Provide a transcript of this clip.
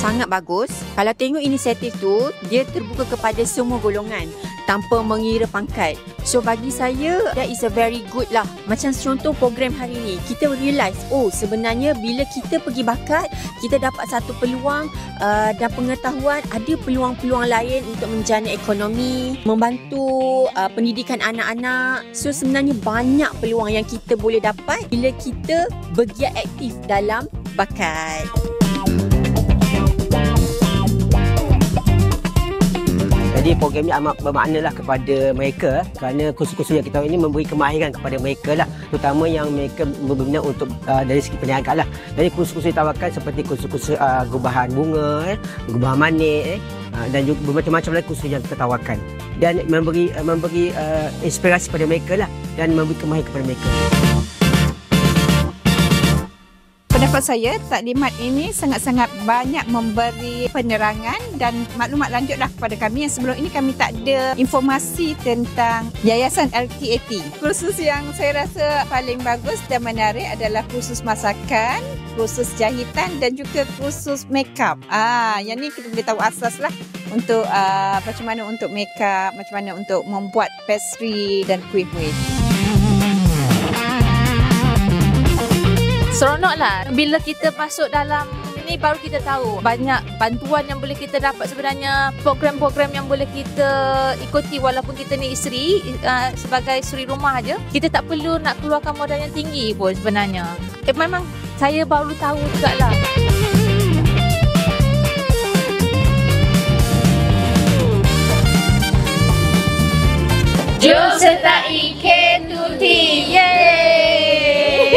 sangat bagus. Kalau tengok inisiatif tu, dia terbuka kepada semua golongan tanpa mengira pangkat. So bagi saya, that is a very good lah. Macam contoh program hari ni, kita realise, oh sebenarnya bila kita pergi bakat, kita dapat satu peluang dan pengetahuan, ada peluang-peluang lain untuk menjana ekonomi, membantu pendidikan anak-anak. So sebenarnya banyak peluang yang kita boleh dapat bila kita bergiat aktif dalam bakat. Jadi program ini amat bermakna lah kepada mereka kerana kursus-kursus yang kita tahu ini memberi kemahiran kepada mereka lah, terutama yang mereka berminat untuk dari segi perniagaan lah. Jadi kursus-kursus ditawarkan seperti kursus-kursus gubahan bunga, gubahan manik dan juga bermacam-macam lagi kursus yang kita tawarkan dan memberi inspirasi kepada mereka lah dan memberi kemahiran kepada mereka. Pendapat saya, taklimat ini sangat-sangat banyak memberi penerangan dan maklumat lanjutlah kepada kami yang sebelum ini kami tak ada informasi tentang Yayasan LTAT. Kursus yang saya rasa paling bagus dan menarik adalah kursus masakan, kursus jahitan dan juga kursus makeup. Yang ni kita boleh tahu asas lah untuk macam mana untuk makeup, macam mana untuk membuat pastry dan kuih-kuih. Seronok lah. Bila kita masuk dalam ini baru kita tahu banyak bantuan yang boleh kita dapat sebenarnya, program-program yang boleh kita ikuti walaupun kita ni isteri, sebagai isteri rumah aja. Kita tak perlu nak keluarkan modal yang tinggi pun sebenarnya. Memang saya baru tahu jugalah. Jom sertai K2T. Yeay!